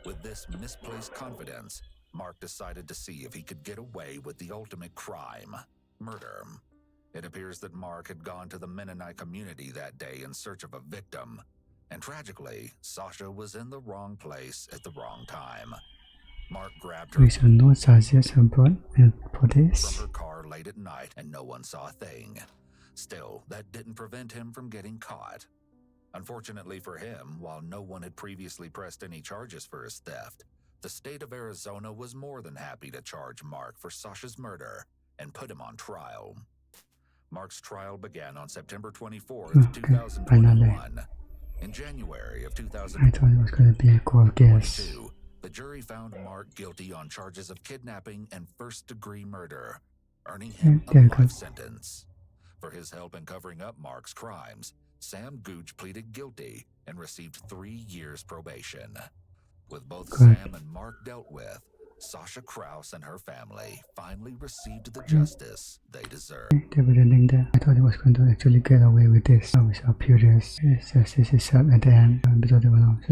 [SPEAKER 2] With this misplaced confidence, Mark decided to see if he could get away with the ultimate crime, murder. It appears that Mark had gone to the Mennonite community that day in search of a victim, and tragically, Sasha was in the wrong place at the wrong time. Mark grabbed her from her car late at night and no one saw a thing. Still, that didn't prevent him from getting caught. Unfortunately for him, while no one had previously pressed any charges for his theft, the state of Arizona was more than happy to charge Mark for Sasha's murder and put him on trial. Mark's trial began on September 24th, 2021. In January of 2022,
[SPEAKER 1] I thought it was going to be a cold guess.
[SPEAKER 2] the jury found Mark guilty on charges of kidnapping and first-degree murder, earning him a life sentence. For his help in covering up Mark's crimes, Sam Gooch pleaded guilty and received 3 years probation. With both Sam and Mark dealt with, Sasha Krause and her family finally received the justice they deserved.
[SPEAKER 1] They were ending there. I thought he was going to actually get away with this. Without Purius. This is up at the end. Episode 1.